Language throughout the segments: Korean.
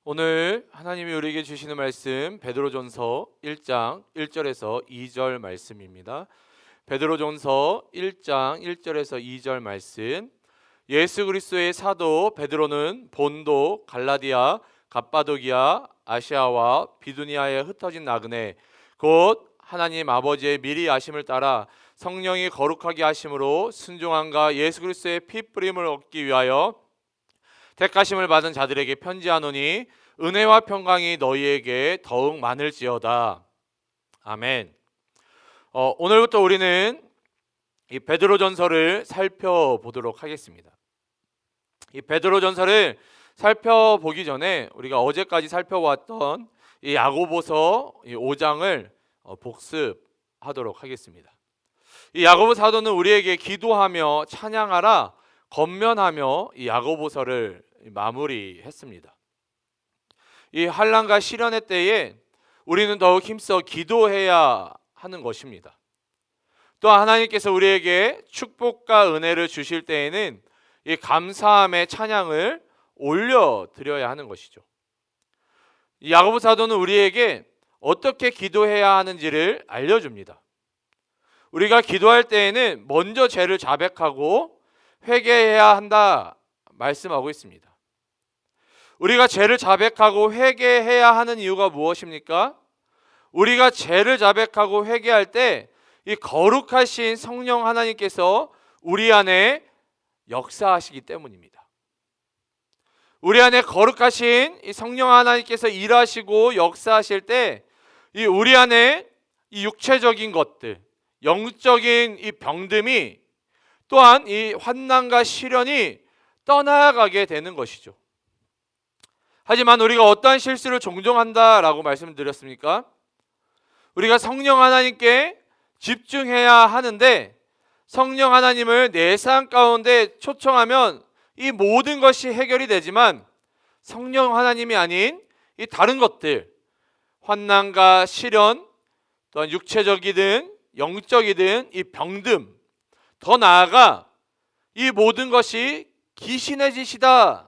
오늘 하나님이 우리에게 주시는 말씀 베드로전서 1장 1절에서 2절 말씀입니다. 베드로전서 1장 1절에서 2절 말씀. 예수 그리스도의 사도 베드로는 본도, 갈라디아, 갑바도기아, 아시아와 비두니아에 흩어진 나그네 곧 하나님 아버지의 미리 아심을 따라 성령이 거룩하게 하심으로 순종함과 예수 그리스도의 피 뿌림을 얻기 위하여 택하심을 받은 자들에게 편지하노니 은혜와 평강이 너희에게 더욱 많을지어다. 아멘. 오늘부터 우리는 이 베드로전서를 살펴보도록 하겠습니다. 이 베드로전서를 살펴보기 전에 우리가 어제까지 살펴보았던 이 야고보서 5장을 복습하도록 하겠습니다. 이 야고보 사도는 우리에게 기도하며 찬양하라 권면하며 이 야고보서를 마무리했습니다. 이 환난과 시련의 때에 우리는 더욱 힘써 기도해야 하는 것입니다. 또 하나님께서 우리에게 축복과 은혜를 주실 때에는 이 감사함의 찬양을 올려드려야 하는 것이죠. 이 야고보 사도는 우리에게 어떻게 기도해야 하는지를 알려줍니다. 우리가 기도할 때에는 먼저 죄를 자백하고 회개해야 한다 말씀하고 있습니다. 우리가 죄를 자백하고 회개해야 하는 이유가 무엇입니까? 우리가 죄를 자백하고 회개할 때 이 거룩하신 성령 하나님께서 우리 안에 역사하시기 때문입니다. 우리 안에 거룩하신 이 성령 하나님께서 일하시고 역사하실 때 이 우리 안에 이 육체적인 것들, 영적인 이 병듦이 또한 이 환난과 시련이 떠나가게 되는 것이죠. 하지만 우리가 어떠한 실수를 종종 한다라고 말씀드렸습니까? 우리가 성령 하나님께 집중해야 하는데 성령 하나님을 내 삶 가운데 초청하면 이 모든 것이 해결이 되지만 성령 하나님이 아닌 이 다른 것들, 환난과 시련, 또한 육체적이든 영적이든 이 병듦, 더 나아가 이 모든 것이 귀신의 짓이다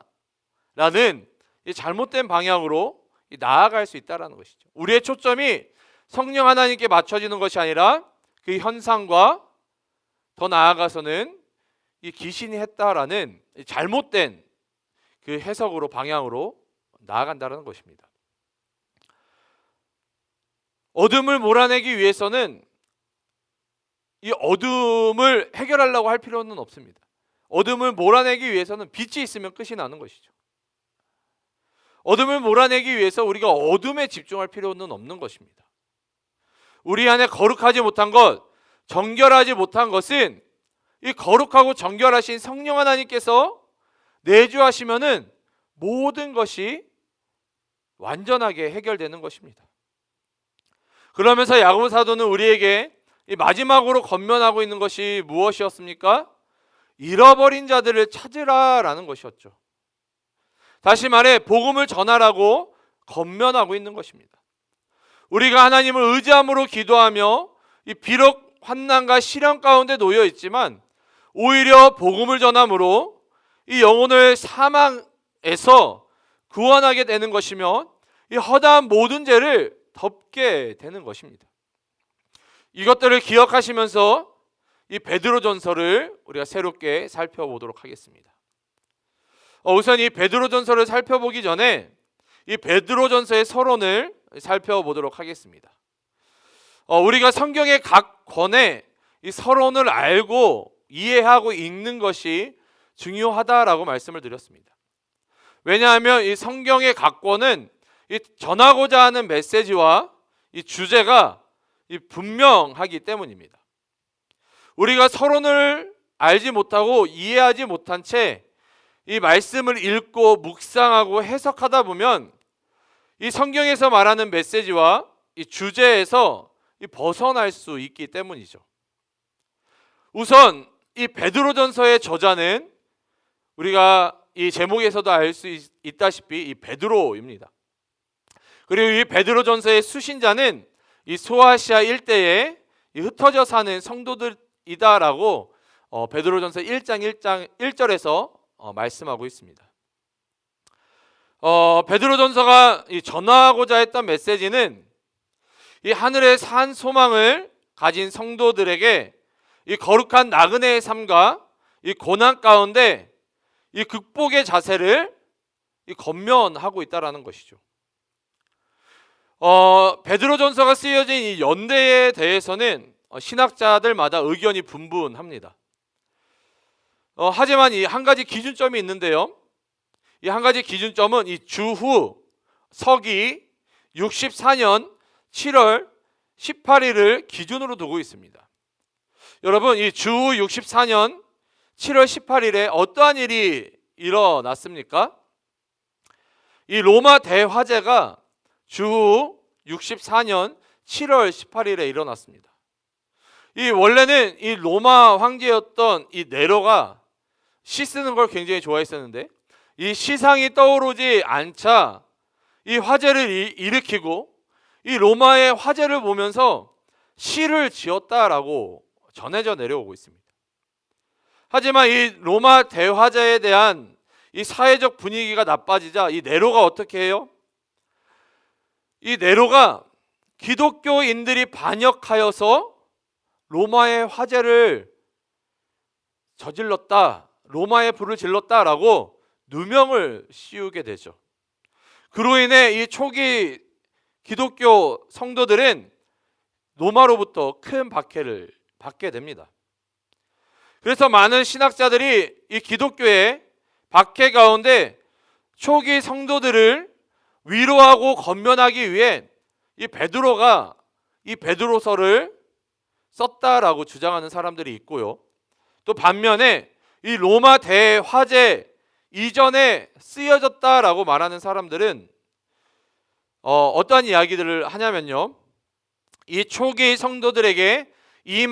라는 이 잘못된 방향으로 나아갈 수 있다는 것이죠. 우리의 초점이 성령 하나님께 맞춰지는 것이 아니라 그 현상과 더 나아가서는 이 귀신이 했다라는 잘못된 그 해석으로 방향으로 나아간다는 것입니다. 어둠을 몰아내기 위해서는 이 어둠을 해결하려고 할 필요는 없습니다. 어둠을 몰아내기 위해서는 빛이 있으면 끝이 나는 것이죠. 어둠을 몰아내기 위해서 우리가 어둠에 집중할 필요는 없는 것입니다. 우리 안에 거룩하지 못한 것, 정결하지 못한 것은 이 거룩하고 정결하신 성령 하나님께서 내주하시면은 모든 것이 완전하게 해결되는 것입니다. 그러면서 야고보 사도는 우리에게 이 마지막으로 권면하고 있는 것이 무엇이었습니까? 잃어버린 자들을 찾으라라는 것이었죠. 다시 말해 복음을 전하라고 권면하고 있는 것입니다. 우리가 하나님을 의지함으로 기도하며 이 비록 환난과 시련 가운데 놓여 있지만 오히려 복음을 전함으로 이 영혼을 사망에서 구원하게 되는 것이며 이 허다한 모든 죄를 덮게 되는 것입니다. 이것들을 기억하시면서 이 베드로전서를 우리가 새롭게 살펴보도록 하겠습니다. 우선 이 베드로전서를 살펴보기 전에 이 베드로전서의 서론을 살펴보도록 하겠습니다. 우리가 성경의 각 권의 이 서론을 알고 이해하고 읽는 것이 중요하다라고 말씀을 드렸습니다. 왜냐하면 이 성경의 각 권은 이 전하고자 하는 메시지와 이 주제가 이 분명하기 때문입니다. 우리가 서론을 알지 못하고 이해하지 못한 채 이 말씀을 읽고 묵상하고 해석하다 보면 이 성경에서 말하는 메시지와 이 주제에서 벗어날 수 있기 때문이죠. 우선 이 베드로전서의 저자는 우리가 이 제목에서도 알 수 있다시피 이 베드로입니다. 그리고 이 베드로전서의 수신자는 이 소아시아 일대에 흩어져 사는 성도들이다라고 베드로전서 1장 1절에서 말씀하고 있습니다. 베드로전서가 전하고자 했던 메시지는 이 하늘의 산 소망을 가진 성도들에게 이 거룩한 나그네의 삶과 이 고난 가운데 이 극복의 자세를 건면하고 있다라는 것이죠. 베드로전서가 쓰여진 이 연대에 대해서는 신학자들마다 의견이 분분합니다. 하지만 이 한 가지 기준점이 있는데요. 이 한 가지 기준점은 이 주후 서기 64년 7월 18일을 기준으로 두고 있습니다. 여러분, 이 주후 64년 7월 18일에 어떠한 일이 일어났습니까? 이 로마 대화재가 주후 64년 7월 18일에 일어났습니다. 이 원래는 이 로마 황제였던 이 네로가 시 쓰는 걸 굉장히 좋아했었는데 이 시상이 떠오르지 않자 이 화재를 일으키고 이 로마의 화재를 보면서 시를 지었다라고 전해져 내려오고 있습니다. 하지만 이 로마 대화재에 대한 이 사회적 분위기가 나빠지자 이 네로가 어떻게 해요? 이 네로가 기독교인들이 반역하여서 로마의 화재를 저질렀다, 로마의 불을 질렀다라고 누명을 씌우게 되죠. 그로 인해 이 초기 기독교 성도들은 로마로부터 큰 박해를 받게 됩니다. 그래서 많은 신학자들이 이 기독교의 박해 가운데 초기 성도들을 위로하고 건면하기 위해 이 베드로가 이 베드로서를 썼다라고 주장하는 사람들이 있고요. 또 반면에 이 로마 대화재 이전에 쓰여졌다라고 말하는 사람들은 어떠한 이야기들을 하냐면요. 이 초기 성도들에게 이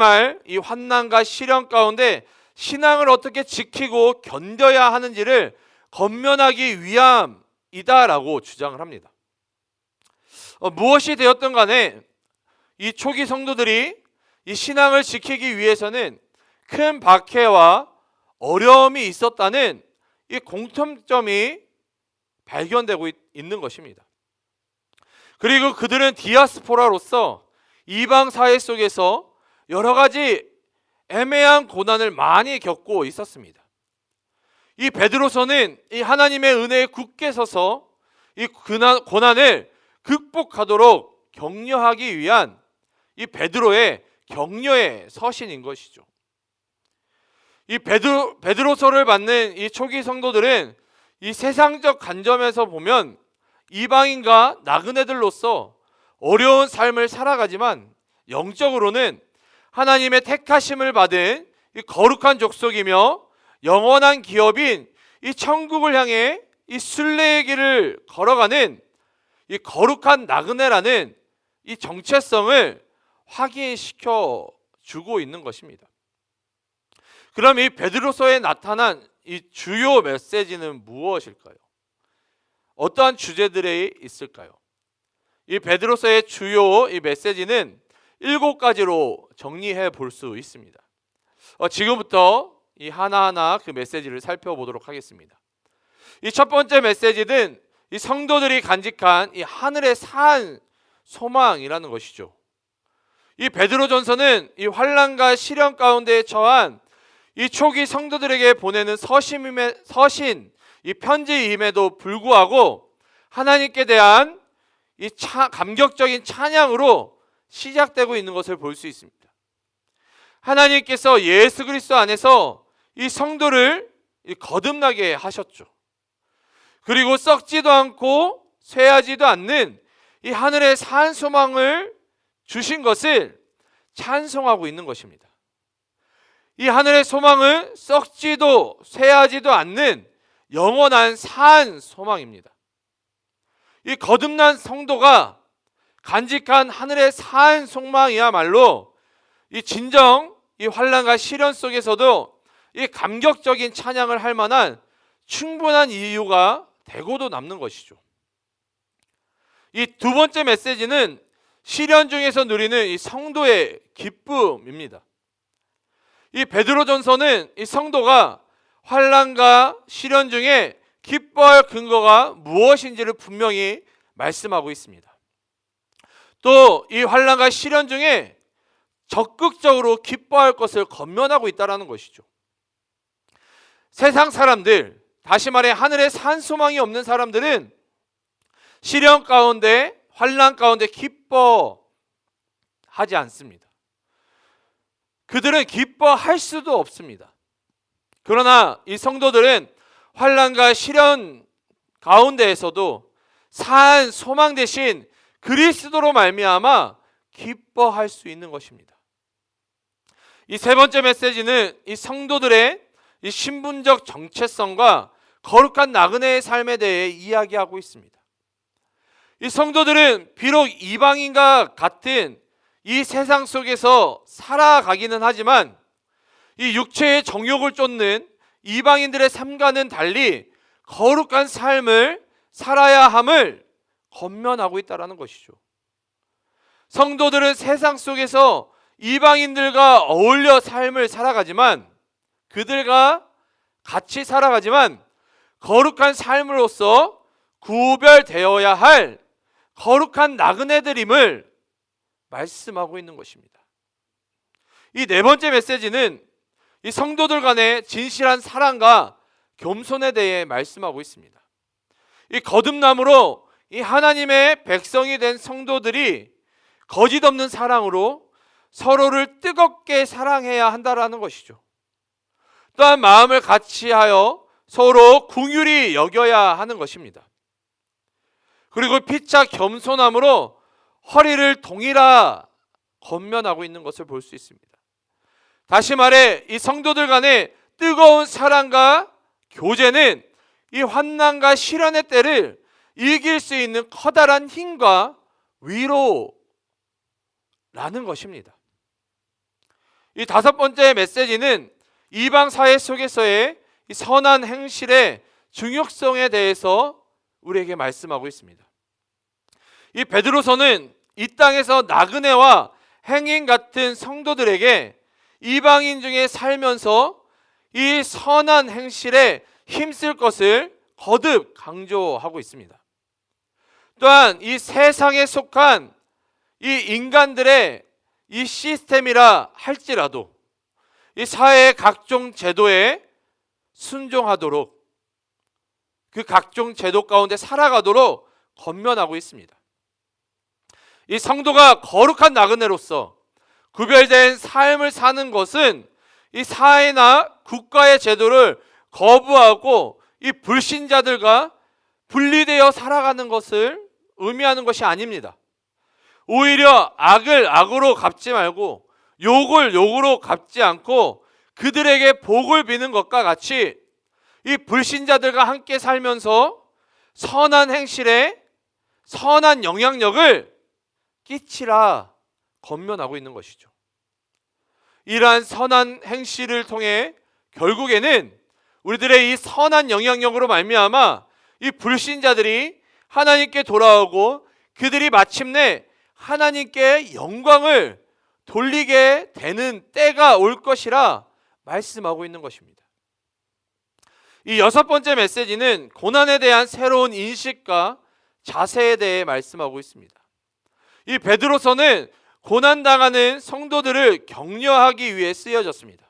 환난과 시련 가운데 신앙을 어떻게 지키고 견뎌야 하는지를 건면하기 위함이다라고 주장을 합니다. 무엇이 되었든 간에 이 초기 성도들이 이 신앙을 지키기 위해서는 큰 박해와 어려움이 있었다는 이 공통점이 발견되고 있는 것입니다. 그리고 그들은 디아스포라로서 이방 사회 속에서 여러 가지 애매한 고난을 많이 겪고 있었습니다. 이 베드로서는 이 하나님의 은혜에 굳게 서서 이 고난을 극복하도록 격려하기 위한 이 베드로의 격려의 서신인 것이죠. 이 베드로서를 받는 이 초기 성도들은 이 세상적 관점에서 보면 이방인과 나그네들로서 어려운 삶을 살아가지만 영적으로는 하나님의 택하심을 받은 이 거룩한 족속이며 영원한 기업인 이 천국을 향해 이 순례의 길을 걸어가는 이 거룩한 나그네라는 이 정체성을 확인시켜 주고 있는 것입니다. 그럼 이 베드로서에 나타난 이 주요 메시지는 무엇일까요? 어떠한 주제들이 있을까요? 이 베드로서의 주요 이 메시지는 7가지로 정리해 볼 수 있습니다. 지금부터 이 하나하나 그 메시지를 살펴보도록 하겠습니다. 이 첫 번째 메시지는 이 성도들이 간직한 이 하늘의 산 소망이라는 것이죠. 이 베드로전서는 이 환난과 시련 가운데 처한 이 초기 성도들에게 보내는 서신 이 편지임에도 불구하고 하나님께 대한 이 감격적인 찬양으로 시작되고 있는 것을 볼 수 있습니다. 하나님께서 예수 그리스도 안에서 이 성도를 거듭나게 하셨죠. 그리고 썩지도 않고 쇠하지도 않는 이 하늘의 산 소망을 주신 것을 찬송하고 있는 것입니다. 이 하늘의 소망은 썩지도 쇠하지도 않는 영원한 산 소망입니다. 이 거듭난 성도가 간직한 하늘의 산 소망이야말로 이 진정 이 환난과 시련 속에서도 이 감격적인 찬양을 할 만한 충분한 이유가 되고도 남는 것이죠. 이 두 번째 메시지는 시련 중에서 누리는 이 성도의 기쁨입니다. 이 베드로전서는 이 성도가 환난과 시련 중에 기뻐할 근거가 무엇인지를 분명히 말씀하고 있습니다. 또 이 환난과 시련 중에 적극적으로 기뻐할 것을 권면하고 있다는 것이죠. 세상 사람들, 다시 말해 하늘에 산 소망이 없는 사람들은 시련 가운데, 환난 가운데 기뻐하지 않습니다. 그들은 기뻐할 수도 없습니다. 그러나 이 성도들은 환난과 시련 가운데에서도 산 소망 대신 그리스도로 말미암아 기뻐할 수 있는 것입니다. 이 세 번째 메시지는 이 성도들의 이 신분적 정체성과 거룩한 나그네의 삶에 대해 이야기하고 있습니다. 이 성도들은 비록 이방인과 같은 이 세상 속에서 살아가기는 하지만 이 육체의 정욕을 쫓는 이방인들의 삶과는 달리 거룩한 삶을 살아야 함을 권면하고 있다는 것이죠. 성도들은 세상 속에서 이방인들과 어울려 삶을 살아가지만, 그들과 같이 살아가지만 거룩한 삶으로서 구별되어야 할 거룩한 나그네들임을 말씀하고 있는 것입니다. 이 네 번째 메시지는 이 성도들 간의 진실한 사랑과 겸손에 대해 말씀하고 있습니다. 이 거듭남으로 이 하나님의 백성이 된 성도들이 거짓 없는 사랑으로 서로를 뜨겁게 사랑해야 한다라는 것이죠. 또한 마음을 같이하여 서로 긍휼히 여겨야 하는 것입니다. 그리고 피차 겸손함으로 허리를 동일하 권면하고 있는 것을 볼 수 있습니다. 다시 말해 이 성도들 간의 뜨거운 사랑과 교제는 이 환난과 시련의 때를 이길 수 있는 커다란 힘과 위로라는 것입니다. 이 다섯 번째 메시지는 이방 사회 속에서의 이 선한 행실의 중요성에 대해서 우리에게 말씀하고 있습니다. 이 베드로서는 이 땅에서 나그네와 행인 같은 성도들에게 이방인 중에 살면서 이 선한 행실에 힘쓸 것을 거듭 강조하고 있습니다. 또한 이 세상에 속한 이 인간들의 이 시스템이라 할지라도 이 사회의 각종 제도에 순종하도록, 그 각종 제도 가운데 살아가도록 권면하고 있습니다. 이 성도가 거룩한 나그네로서 구별된 삶을 사는 것은 이 사회나 국가의 제도를 거부하고 이 불신자들과 분리되어 살아가는 것을 의미하는 것이 아닙니다. 오히려 악을 악으로 갚지 말고 욕을 욕으로 갚지 않고 그들에게 복을 비는 것과 같이 이 불신자들과 함께 살면서 선한 행실에 선한 영향력을 끼치라 권면하고 있는 것이죠. 이러한 선한 행실을 통해 결국에는 우리들의 이 선한 영향력으로 말미암아 이 불신자들이 하나님께 돌아오고 그들이 마침내 하나님께 영광을 돌리게 되는 때가 올 것이라 말씀하고 있는 것입니다. 이 여섯 번째 메시지는 고난에 대한 새로운 인식과 자세에 대해 말씀하고 있습니다. 이 베드로서는 고난당하는 성도들을 격려하기 위해 쓰여졌습니다.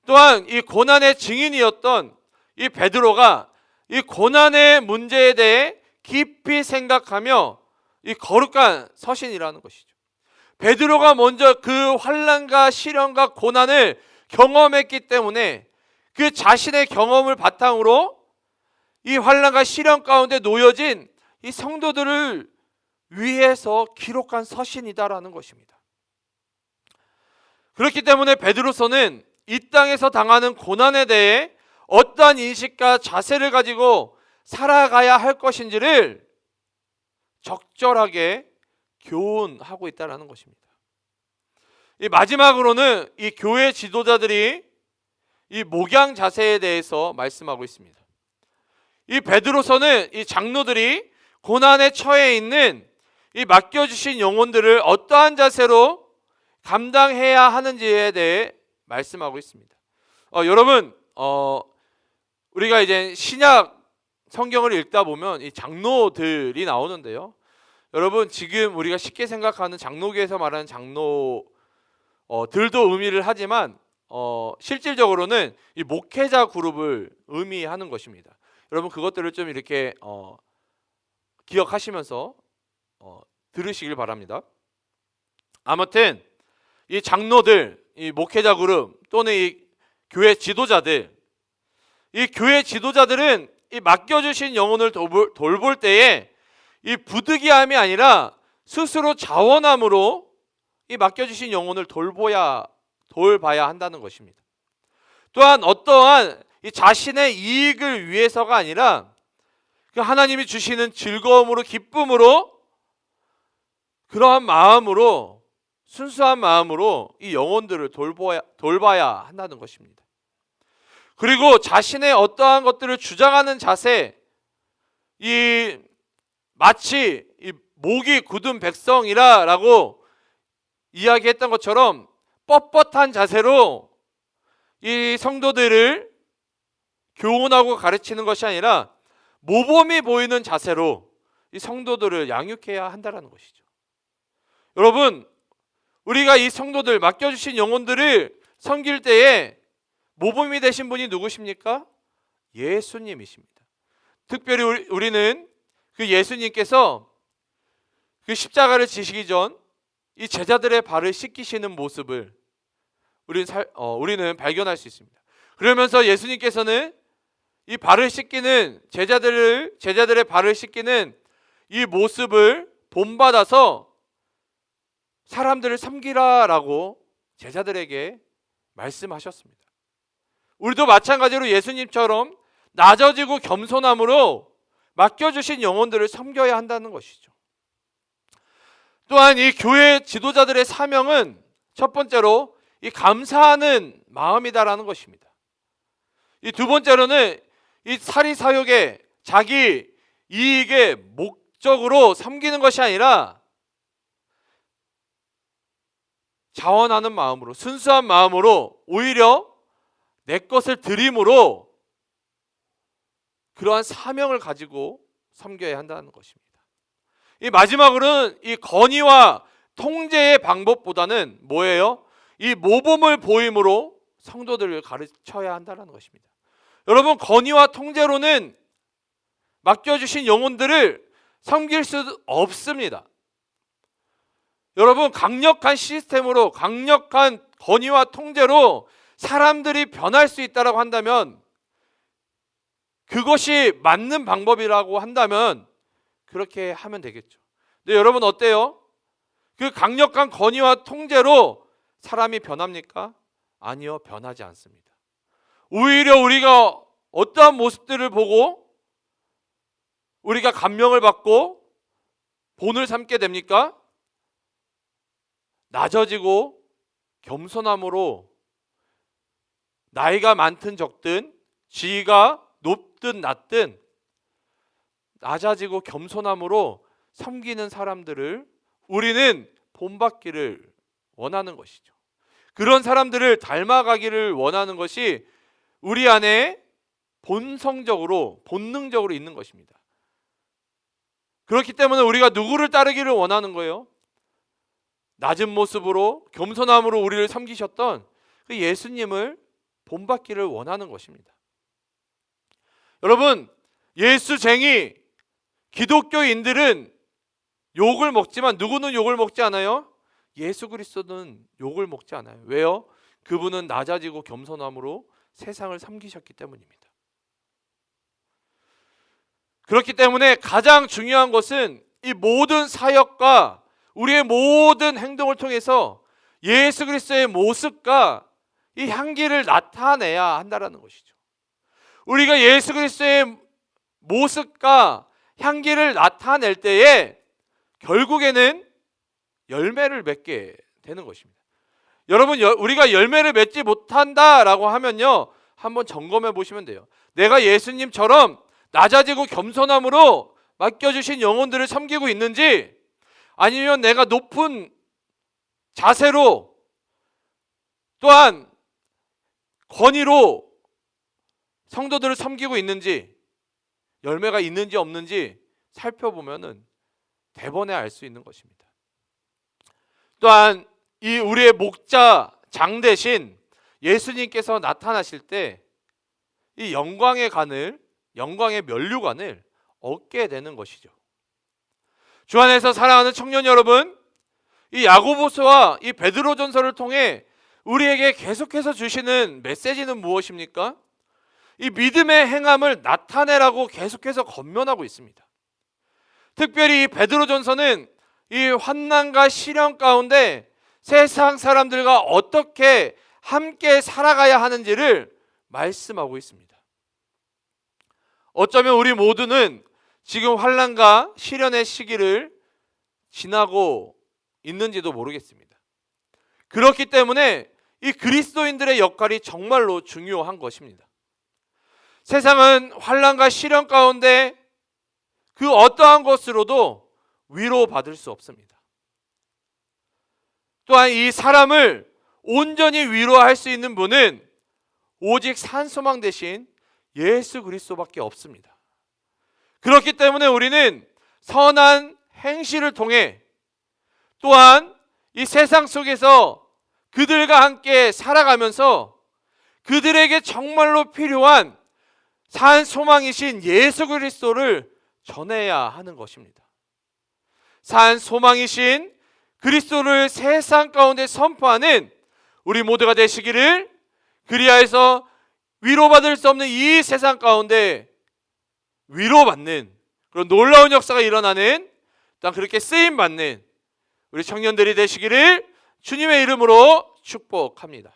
또한 이 고난의 증인이었던 이 베드로가 이 고난의 문제에 대해 깊이 생각하며 이 거룩한 서신이라는 것이죠. 베드로가 먼저 그 환난과 시련과 고난을 경험했기 때문에 그 자신의 경험을 바탕으로 이 환난과 시련 가운데 놓여진 이 성도들을 위해서 기록한 서신이다라는 것입니다. 그렇기 때문에 베드로서는 이 땅에서 당하는 고난에 대해 어떠한 인식과 자세를 가지고 살아가야 할 것인지를 적절하게 교훈하고 있다는 것입니다. 이 마지막으로는 이 교회 지도자들이 이 목양 자세에 대해서 말씀하고 있습니다. 이 베드로서는 이 장로들이 고난에 처해 있는 이 맡겨주신 영혼들을 어떠한 자세로 감당해야 하는지에 대해 말씀하고 있습니다. 여러분, 우리가 이제 신약 성경을 읽다 보면 이 장로들이 나오는데요. 여러분, 지금 우리가 쉽게 생각하는 장로교에서 말하는 장로들도 의미를 하지만 실질적으로는 이 목회자 그룹을 의미하는 것입니다. 여러분, 그것들을 좀 이렇게 기억하시면서 들으시길 바랍니다. 아무튼 이 장로들, 이 목회자 그룹 또는 이 교회 지도자들, 이 교회 지도자들은 이 맡겨주신 영혼을 돌볼 때에 이 부득이함이 아니라 스스로 자원함으로 이 맡겨주신 영혼을 돌봐야 한다는 것입니다. 또한 어떠한 이 자신의 이익을 위해서가 아니라 그 하나님이 주시는 즐거움으로, 기쁨으로, 그러한 마음으로, 순수한 마음으로 이 영혼들을 돌봐야 한다는 것입니다. 그리고 자신의 어떠한 것들을 주장하는 자세, 이 마치 이 목이 굳은 백성이라라고 이야기했던 것처럼 뻣뻣한 자세로 이 성도들을 교훈하고 가르치는 것이 아니라 모범이 보이는 자세로 이 성도들을 양육해야 한다는 것이죠. 여러분, 우리가 이 성도들, 맡겨주신 영혼들을 섬길 때에 모범이 되신 분이 누구십니까? 예수님이십니다. 특별히 우리는 그 예수님께서 그 십자가를 지시기 전 이 제자들의 발을 씻기시는 모습을 우리는 발견할 수 있습니다. 그러면서 예수님께서는 이 발을 씻기는 제자들의 발을 씻기는 이 모습을 본받아서 사람들을 섬기라라고 제자들에게 말씀하셨습니다. 우리도 마찬가지로 예수님처럼 낮아지고 겸손함으로 맡겨주신 영혼들을 섬겨야 한다는 것이죠. 또한 이 교회 지도자들의 사명은 첫 번째로 이 감사하는 마음이다라는 것입니다. 이 두 번째로는 이 사리사욕에 자기 이익의 목적으로 섬기는 것이 아니라 자원하는 마음으로, 순수한 마음으로, 오히려 내 것을 드림으로 그러한 사명을 가지고 섬겨야 한다는 것입니다. 이 마지막으로는 이 건의와 통제의 방법보다는 뭐예요? 이 모범을 보임으로 성도들을 가르쳐야 한다는 것입니다. 여러분, 건의와 통제로는 맡겨주신 영혼들을 섬길 수 없습니다. 여러분, 강력한 시스템으로, 강력한 건의와 통제로 사람들이 변할 수 있다고 한다면, 그것이 맞는 방법이라고 한다면 그렇게 하면 되겠죠. 근데 여러분, 어때요? 그 강력한 건의와 통제로 사람이 변합니까? 아니요, 변하지 않습니다. 오히려 우리가 어떠한 모습들을 보고 우리가 감명을 받고 본을 삼게 됩니까? 낮아지고 겸손함으로 나이가 많든 적든, 지위가 높든 낮든 낮아지고 겸손함으로 섬기는 사람들을 우리는 본받기를 원하는 것이죠. 그런 사람들을 닮아가기를 원하는 것이 우리 안에 본성적으로, 본능적으로 있는 것입니다. 그렇기 때문에 우리가 누구를 따르기를 원하는 거예요? 낮은 모습으로, 겸손함으로 우리를 섬기셨던 그 예수님을 본받기를 원하는 것입니다. 여러분, 예수쟁이 기독교인들은 욕을 먹지만 누구는 욕을 먹지 않아요? 예수 그리스도는 욕을 먹지 않아요. 왜요? 그분은 낮아지고 겸손함으로 세상을 섬기셨기 때문입니다. 그렇기 때문에 가장 중요한 것은 이 모든 사역과 우리의 모든 행동을 통해서 예수 그리스도의 모습과 이 향기를 나타내야 한다는 것이죠. 우리가 예수 그리스도의 모습과 향기를 나타낼 때에 결국에는 열매를 맺게 되는 것입니다. 여러분, 우리가 열매를 맺지 못한다라고 하면요, 한번 점검해 보시면 돼요. 내가 예수님처럼 낮아지고 겸손함으로 맡겨주신 영혼들을 섬기고 있는지, 아니면 내가 높은 자세로 또한 건의로 성도들을 섬기고 있는지 열매가 있는지 없는지 살펴보면은 대번에 알 수 있는 것입니다. 또한 이 우리의 목자 장 대신 예수님께서 나타나실 때 이 영광의 면류관을 얻게 되는 것이죠. 주 안에서 사랑하는 청년 여러분, 이 야고보서와 이 베드로전서를 통해 우리에게 계속해서 주시는 메시지는 무엇입니까? 이 믿음의 행함을 나타내라고 계속해서 권면하고 있습니다. 특별히 이 베드로전서는 이 환난과 시련 가운데 세상 사람들과 어떻게 함께 살아가야 하는지를 말씀하고 있습니다. 어쩌면 우리 모두는 지금 환난과 시련의 시기를 지나고 있는지도 모르겠습니다. 그렇기 때문에 이 그리스도인들의 역할이 정말로 중요한 것입니다. 세상은 환난과 시련 가운데 그 어떠한 것으로도 위로받을 수 없습니다. 또한 이 사람을 온전히 위로할 수 있는 분은 오직 산소망 대신 예수 그리스도밖에 없습니다. 그렇기 때문에 우리는 선한 행실을 통해 또한 이 세상 속에서 그들과 함께 살아가면서 그들에게 정말로 필요한 산 소망이신 예수 그리스도를 전해야 하는 것입니다. 산 소망이신 그리스도를 세상 가운데 선포하는 우리 모두가 되시기를, 그리하여서 위로받을 수 없는 이 세상 가운데 위로받는 그런 놀라운 역사가 일어나는, 또한 그렇게 쓰임받는 우리 청년들이 되시기를 주님의 이름으로 축복합니다.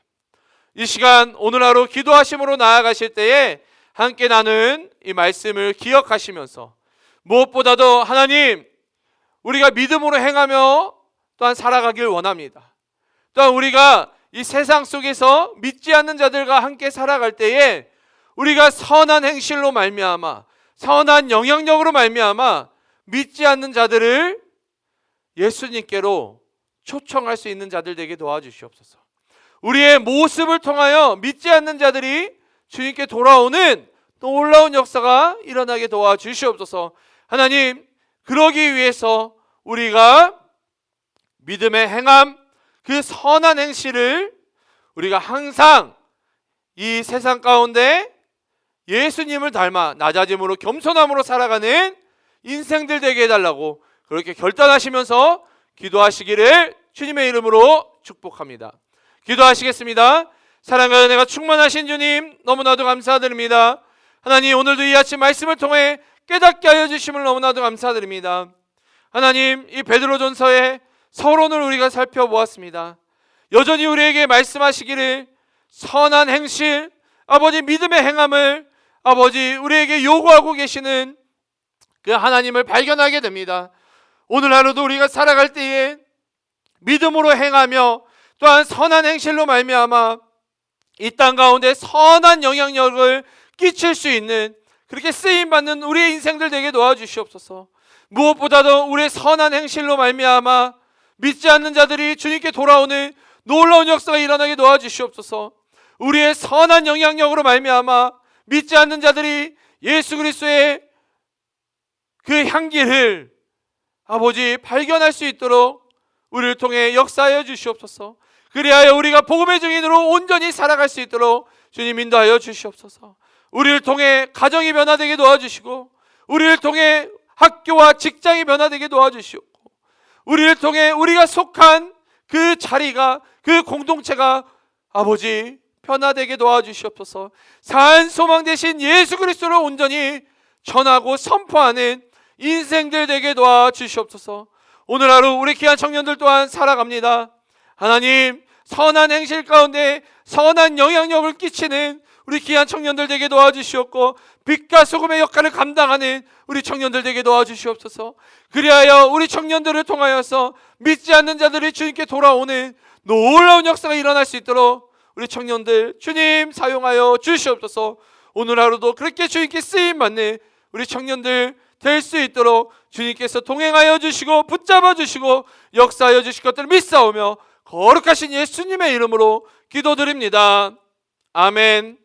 이 시간 오늘 하루 기도하심으로 나아가실 때에 함께 나눈 이 말씀을 기억하시면서 무엇보다도 하나님, 우리가 믿음으로 행하며 또한 살아가길 원합니다. 또한 우리가 이 세상 속에서 믿지 않는 자들과 함께 살아갈 때에 우리가 선한 행실로 말미암아, 선한 영향력으로 말미암아 믿지 않는 자들을 예수님께로 초청할 수 있는 자들 되게 도와주시옵소서. 우리의 모습을 통하여 믿지 않는 자들이 주님께 돌아오는 놀라운 역사가 일어나게 도와주시옵소서. 하나님, 그러기 위해서 우리가 믿음의 행함, 그 선한 행실을 우리가 항상 이 세상 가운데 예수님을 닮아 낮아짐으로 겸손함으로 살아가는 인생들 되게 해달라고 그렇게 결단하시면서 기도하시기를 주님의 이름으로 축복합니다. 기도하시겠습니다. 사랑과 은혜가 충만하신 주님, 너무나도 감사드립니다. 하나님, 오늘도 이 아침 말씀을 통해 깨닫게 하여 주심을 너무나도 감사드립니다. 하나님, 이 베드로전서의 서론을 우리가 살펴보았습니다. 여전히 우리에게 말씀하시기를 선한 행실, 아버지 믿음의 행함을 아버지 우리에게 요구하고 계시는 그 하나님을 발견하게 됩니다. 오늘 하루도 우리가 살아갈 때에 믿음으로 행하며 또한 선한 행실로 말미암아 이 땅 가운데 선한 영향력을 끼칠 수 있는 그렇게 쓰임받는 우리의 인생들 되게 도와주시옵소서. 무엇보다도 우리의 선한 행실로 말미암아 믿지 않는 자들이 주님께 돌아오는 놀라운 역사가 일어나게 도와주시옵소서. 우리의 선한 영향력으로 말미암아 믿지 않는 자들이 예수 그리스도의 그 향기를 아버지 발견할 수 있도록 우리를 통해 역사하여 주시옵소서. 그리하여 우리가 복음의 증인으로 온전히 살아갈 수 있도록 주님 인도하여 주시옵소서. 우리를 통해 가정이 변화되게 도와주시고, 우리를 통해 학교와 직장이 변화되게 도와주시옵고, 우리를 통해 우리가 속한 그 자리가, 그 공동체가 아버지 변화되게 도와주시옵소서. 산 소망 되신 예수 그리스도를 온전히 전하고 선포하는 인생들 되게 도와주시옵소서. 오늘 하루 우리 귀한 청년들 또한 살아갑니다. 하나님, 선한 행실 가운데 선한 영향력을 끼치는 우리 귀한 청년들 되게 도와주시옵고, 빛과 소금의 역할을 감당하는 우리 청년들 되게 도와주시옵소서. 그리하여 우리 청년들을 통하여서 믿지 않는 자들이 주님께 돌아오는 놀라운 역사가 일어날 수 있도록 우리 청년들 주님 사용하여 주시옵소서. 오늘 하루도 그렇게 주님께 쓰임받는 우리 청년들 될 수 있도록 주님께서 동행하여 주시고 붙잡아 주시고 역사하여 주실 것들을 믿사오며 거룩하신 예수님의 이름으로 기도드립니다. 아멘.